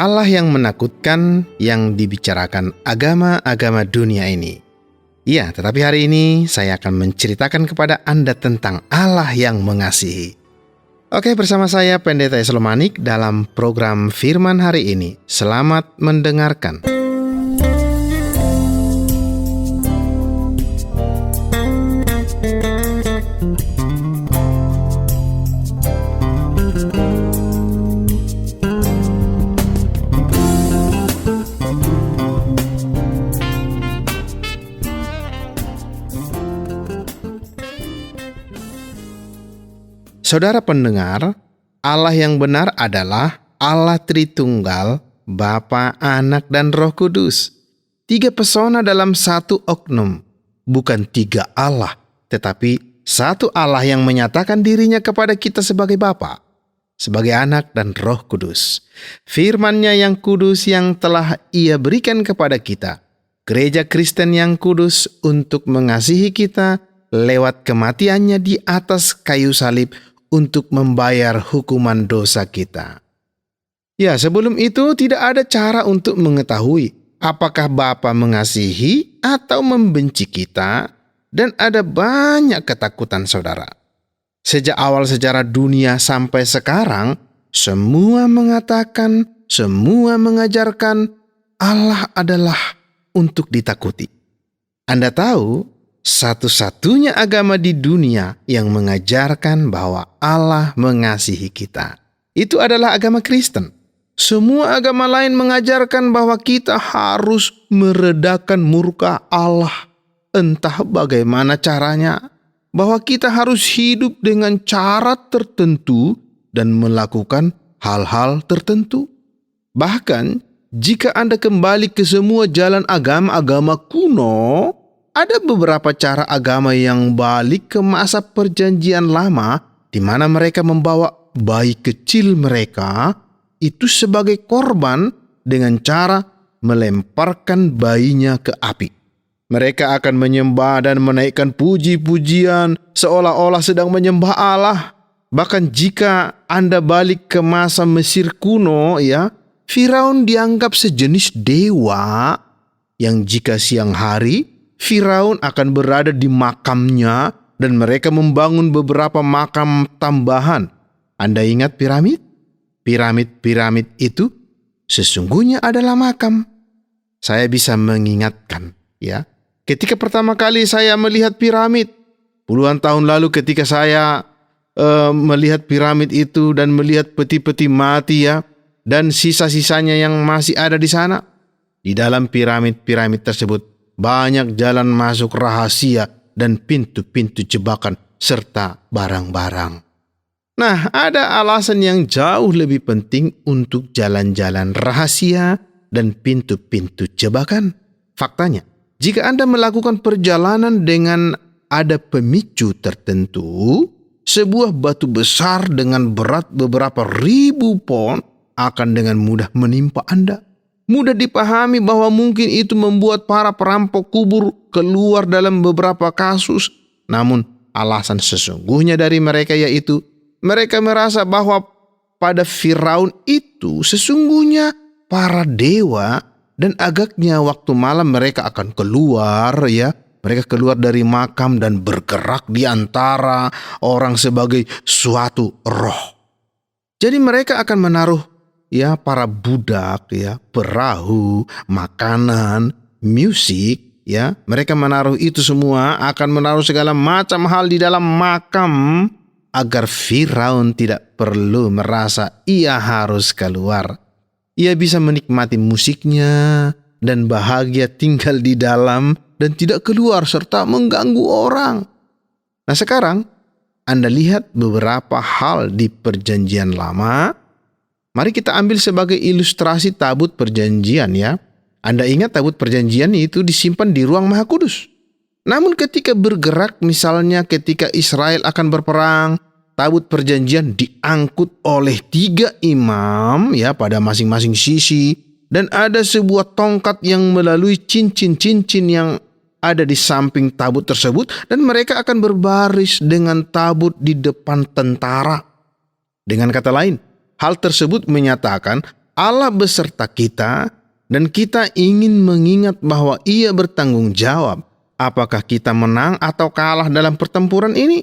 Allah yang menakutkan yang dibicarakan agama-agama dunia ini. Ya, tetapi hari ini saya akan menceritakan kepada Anda tentang Allah yang mengasihi. Oke, bersama saya Pendeta Eslomanik dalam program Firman hari ini. Selamat mendengarkan. Saudara pendengar, Allah yang benar adalah Allah Tritunggal, Bapa, Anak, dan Roh Kudus. 3 persona dalam satu oknum. Bukan 3 Allah, tetapi satu Allah yang menyatakan dirinya kepada kita sebagai Bapa, sebagai Anak, dan Roh Kudus. Firman-Nya yang kudus yang telah Ia berikan kepada kita. Gereja Kristen yang kudus untuk mengasihi kita lewat kematian-Nya di atas kayu salib untuk membayar hukuman dosa kita. Ya, sebelum itu tidak ada cara untuk mengetahui apakah Bapa mengasihi atau membenci kita, dan ada banyak ketakutan saudara. Sejak awal sejarah dunia sampai sekarang, semua mengatakan, semua mengajarkan Allah adalah untuk ditakuti. Anda tahu, satu-satunya agama di dunia yang mengajarkan bahwa Allah mengasihi kita, itu adalah agama Kristen. Semua agama lain mengajarkan bahwa kita harus meredakan murka Allah, entah bagaimana caranya, bahwa kita harus hidup dengan cara tertentu dan melakukan hal-hal tertentu. Bahkan, jika Anda kembali ke semua jalan agama-agama kuno, ada beberapa cara agama yang balik ke masa perjanjian lama, di mana mereka membawa bayi kecil mereka itu sebagai korban dengan cara melemparkan bayinya ke api. Mereka akan menyembah dan menaikkan puji-pujian seolah-olah sedang menyembah Allah. Bahkan jika Anda balik ke masa Mesir kuno, ya, Firaun dianggap sejenis dewa yang jika siang hari Firaun akan berada di makamnya dan mereka membangun beberapa makam tambahan. Anda ingat piramid? Piramid-piramid itu sesungguhnya adalah makam. Saya bisa mengingatkan, ya, ketika pertama kali saya melihat piramid, puluhan tahun lalu ketika saya melihat piramid itu dan melihat peti-peti mati, ya, dan sisa-sisanya yang masih ada di sana. Di dalam piramid-piramid tersebut, banyak jalan masuk rahasia dan pintu-pintu jebakan serta barang-barang. Nah, ada alasan yang jauh lebih penting untuk jalan-jalan rahasia dan pintu-pintu jebakan. Faktanya, jika Anda melakukan perjalanan dengan ada pemicu tertentu, sebuah batu besar dengan berat beberapa ribu pon akan dengan mudah menimpa Anda. Mudah dipahami bahwa mungkin itu membuat para perampok kubur keluar dalam beberapa kasus. Namun alasan sesungguhnya dari mereka yaitu mereka merasa bahwa pada Firaun itu sesungguhnya para dewa dan agaknya waktu malam mereka akan keluar, ya. Mereka keluar dari makam dan bergerak di antara orang sebagai suatu roh. Jadi mereka akan menaruh, ya, para budak, ya, perahu, makanan, musik, ya. Mereka menaruh itu semua, akan menaruh segala macam hal di dalam makam agar Firaun tidak perlu merasa ia harus keluar. Ia bisa menikmati musiknya dan bahagia tinggal di dalam dan tidak keluar serta mengganggu orang. Nah, sekarang Anda lihat beberapa hal di Perjanjian Lama. Mari kita ambil sebagai ilustrasi tabut perjanjian, ya. Anda ingat tabut perjanjian itu disimpan di ruang Maha Kudus. Namun ketika bergerak, misalnya ketika Israel akan berperang, tabut perjanjian diangkut oleh 3 imam, ya, pada masing-masing sisi, dan ada sebuah tongkat yang melalui cincin-cincin yang ada di samping tabut tersebut, dan mereka akan berbaris dengan tabut di depan tentara. Dengan kata lain, hal tersebut menyatakan Allah beserta kita dan kita ingin mengingat bahwa Ia bertanggung jawab apakah kita menang atau kalah dalam pertempuran ini.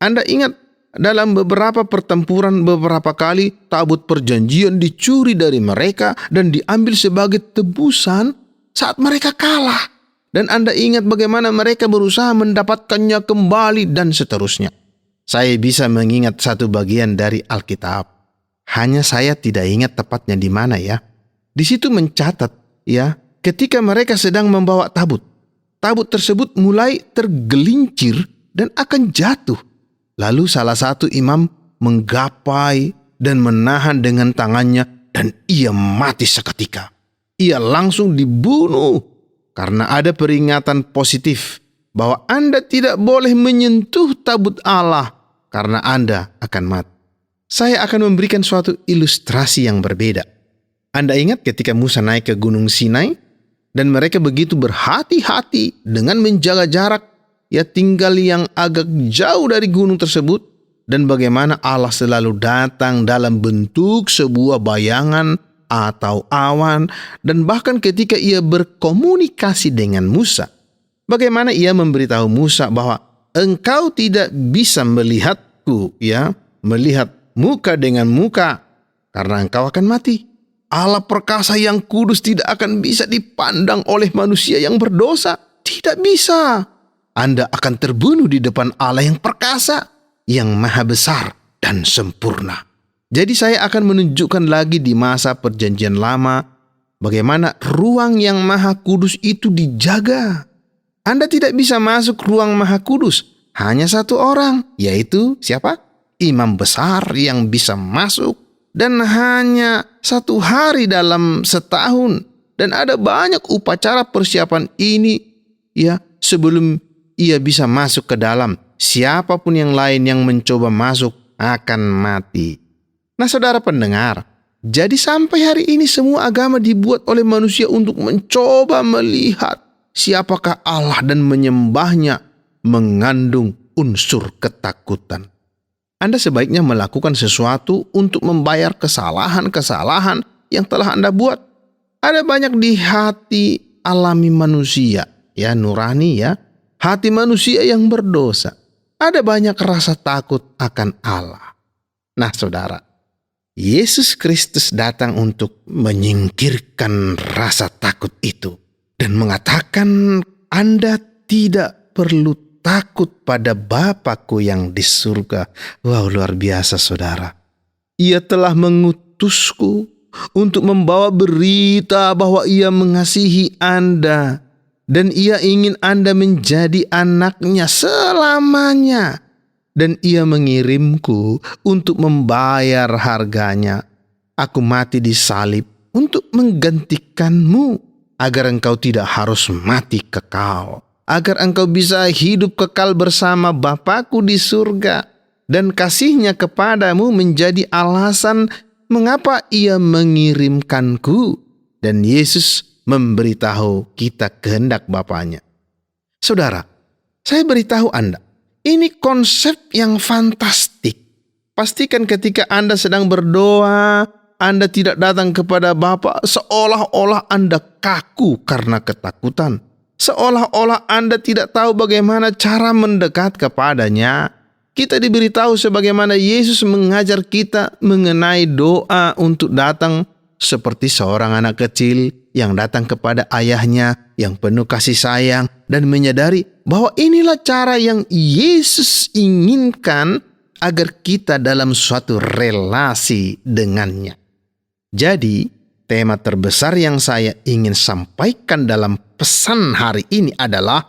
Anda ingat dalam beberapa pertempuran beberapa kali tabut perjanjian dicuri dari mereka dan diambil sebagai tebusan saat mereka kalah. Dan Anda ingat bagaimana mereka berusaha mendapatkannya kembali dan seterusnya. Saya bisa mengingat satu bagian dari Alkitab. Hanya saya tidak ingat tepatnya di mana ya. Di situ mencatat ya, ketika mereka sedang membawa tabut. Tabut tersebut mulai tergelincir dan akan jatuh. Lalu salah satu imam menggapai dan menahan dengan tangannya dan ia mati seketika. Ia langsung dibunuh. Karena ada peringatan positif bahwa Anda tidak boleh menyentuh tabut Allah karena Anda akan mati. Saya akan memberikan suatu ilustrasi yang berbeda. Anda ingat ketika Musa naik ke Gunung Sinai dan mereka begitu berhati-hati dengan menjaga jarak, ya tinggal yang agak jauh dari gunung tersebut, dan bagaimana Allah selalu datang dalam bentuk sebuah bayangan atau awan, dan bahkan ketika ia berkomunikasi dengan Musa, bagaimana ia memberitahu Musa bahwa engkau tidak bisa melihatku, ya, melihat muka dengan muka, karena engkau akan mati. Allah perkasa yang kudus tidak akan bisa dipandang oleh manusia yang berdosa. Tidak bisa. Anda akan terbunuh di depan Allah yang perkasa, yang maha besar dan sempurna. Jadi saya akan menunjukkan lagi di masa perjanjian lama bagaimana ruang yang maha kudus itu dijaga. Anda tidak bisa masuk ruang maha kudus. Hanya satu orang, yaitu siapa? Imam besar yang bisa masuk. Dan hanya 1 hari dalam setahun. Dan ada banyak upacara persiapan ini ya sebelum ia bisa masuk ke dalam. Siapapun yang lain yang mencoba masuk akan mati. Nah saudara pendengar, jadi sampai hari ini semua agama dibuat oleh manusia untuk mencoba melihat siapakah Allah dan menyembahnya mengandung unsur ketakutan. Anda sebaiknya melakukan sesuatu untuk membayar kesalahan-kesalahan yang telah Anda buat. Ada banyak di hati alami manusia, ya nurani ya, hati manusia yang berdosa. Ada banyak rasa takut akan Allah. Nah saudara, Yesus Kristus datang untuk menyingkirkan rasa takut itu dan mengatakan Anda tidak perlu takut pada Bapa-Ku yang di surga. Wow, luar biasa saudara. Ia telah mengutusku untuk membawa berita bahwa Ia mengasihi Anda dan Ia ingin Anda menjadi anaknya selamanya. Dan Ia mengirimku untuk membayar harganya. Aku mati di salib untuk menggantikanmu, agar engkau tidak harus mati kekal. Agar engkau bisa hidup kekal bersama Bapa-Ku di surga. Dan kasih-Nya kepadamu menjadi alasan mengapa Ia mengirimkanku. Dan Yesus memberitahu kita kehendak Bapa-Nya. Saudara, saya beritahu Anda, ini konsep yang fantastik. Pastikan ketika Anda sedang berdoa, Anda tidak datang kepada Bapa seolah-olah Anda kaku karena ketakutan. Seolah-olah Anda tidak tahu bagaimana cara mendekat kepadanya. Kita diberitahu sebagaimana Yesus mengajar kita mengenai doa untuk datang seperti seorang anak kecil yang datang kepada ayahnya yang penuh kasih sayang dan menyadari bahwa inilah cara yang Yesus inginkan agar kita dalam suatu relasi dengannya. Jadi, tema terbesar yang saya ingin sampaikan dalam pesan hari ini adalah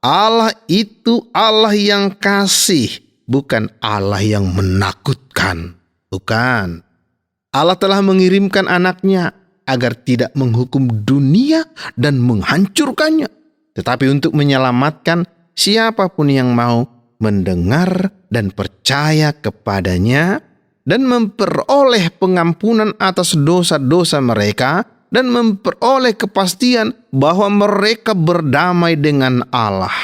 Allah itu Allah yang kasih, bukan Allah yang menakutkan. Bukan. Allah telah mengirimkan anaknya agar tidak menghukum dunia dan menghancurkannya, tetapi untuk menyelamatkan siapapun yang mau mendengar dan percaya kepadanya dan memperoleh pengampunan atas dosa-dosa mereka dan memperoleh kepastian bahwa mereka berdamai dengan Allah.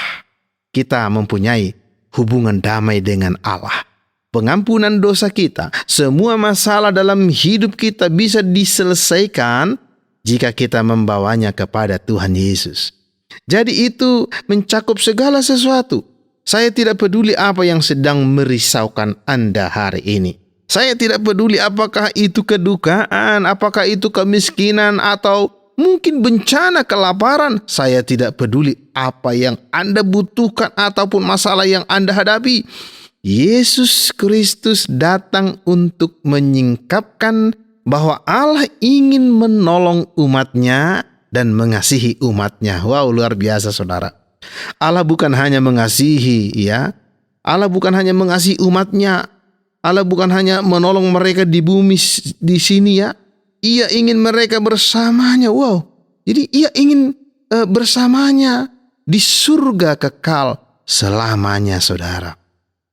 Kita mempunyai hubungan damai dengan Allah. pengampunan dosa kita, semua masalah dalam hidup kita bisa diselesaikan jika kita membawanya kepada Tuhan Yesus. Jadi itu mencakup segala sesuatu. Saya tidak peduli apa yang sedang merisaukan Anda hari ini. Saya tidak peduli apakah itu kedukaan, apakah itu kemiskinan, atau mungkin bencana kelaparan. Saya tidak peduli apa yang Anda butuhkan ataupun masalah yang Anda hadapi. Yesus Kristus datang untuk menyingkapkan bahwa Allah ingin menolong umatnya dan mengasihi umatnya. Wow, luar biasa saudara. Allah bukan hanya mengasihi, ya. Allah bukan hanya mengasihi umatnya. Allah bukan hanya menolong mereka di bumi di sini, ya. Ia ingin mereka bersamanya. Wow. Jadi ia ingin bersamanya di surga kekal selamanya, saudara.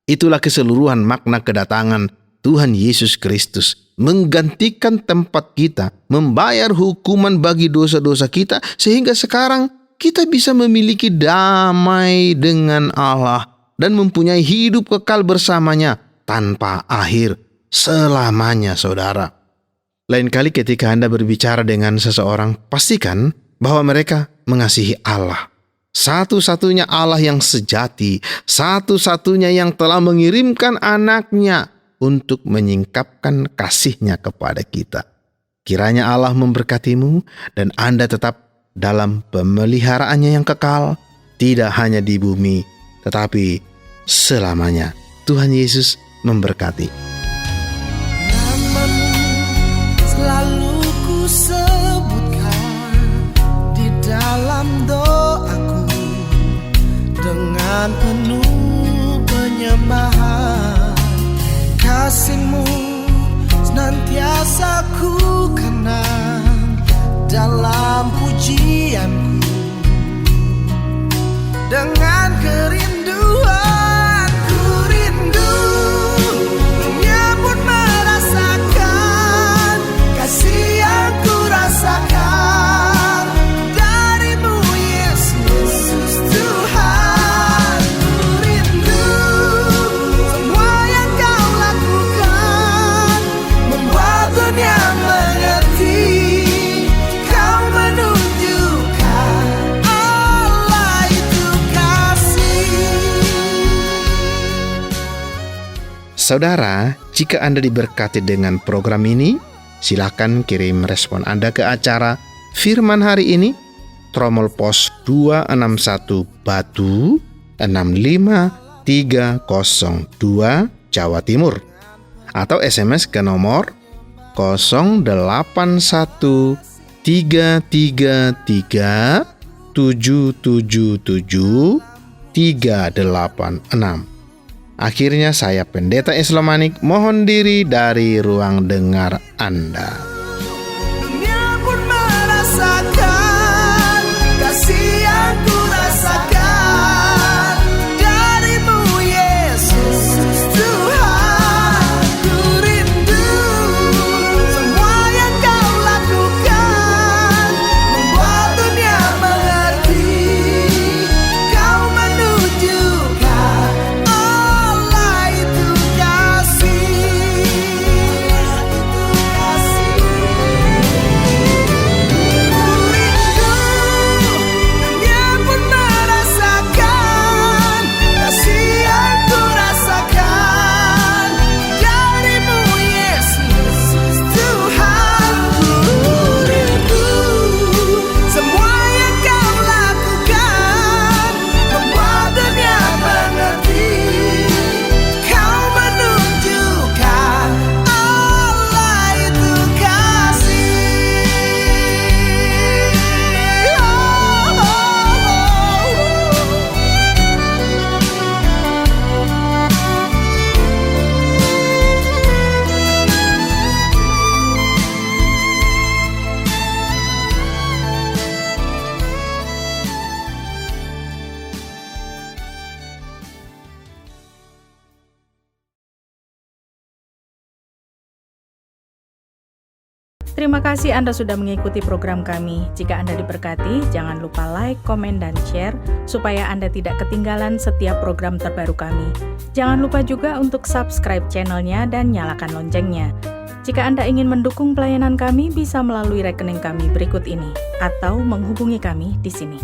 Itulah keseluruhan makna kedatangan Tuhan Yesus Kristus, menggantikan tempat kita, membayar hukuman bagi dosa-dosa kita, sehingga sekarang kita bisa memiliki damai dengan Allah dan mempunyai hidup kekal bersamanya tanpa akhir selamanya, saudara. Lain kali ketika Anda berbicara dengan seseorang, pastikan bahwa mereka mengasihi Allah. Satu-satunya Allah yang sejati, satu-satunya yang telah mengirimkan anaknya untuk menyingkapkan kasih-Nya kepada kita. Kiranya Allah memberkatimu dan Anda tetap dalam pemeliharaannya yang kekal, tidak hanya di bumi, tetapi selamanya. Tuhan Yesus memberkati. Namamu selalu ku sebutkan di dalam doaku, dengan penuh penyembahan. Kasih-Mu senantiasa ku kenang dalam pujianku, dengan kerinduan ku rindu, dunia pun merasakan kasih yang ku rasakan darimu Yesus Tuhan. Ku rindu semua yang kau lakukan, membuat dunia mengerti kau menunjukkan Allah itu kasih. Saudara, jika Anda diberkati dengan program ini, silakan kirim respon Anda ke acara Firman Hari Ini, Tromol Pos 261 Batu 65302 Jawa Timur, atau SMS ke nomor 081333777386. Akhirnya saya Pendeta Islam Manik mohon diri dari ruang dengar Anda. Dunia pun merasakan kasih yang ku rasakan darimu Yesus Tuhan. Ku rindu semua yang kau lakukan, membuat dunia mengerti kau menunjukkan Allah itu kasih. Terima kasih Anda sudah mengikuti program kami. Jika Anda diberkati, jangan lupa like, komen, dan share supaya Anda tidak ketinggalan setiap program terbaru kami. Jangan lupa juga untuk subscribe channelnya dan nyalakan loncengnya. Jika Anda ingin mendukung pelayanan kami, bisa melalui rekening kami berikut ini atau menghubungi kami di sini.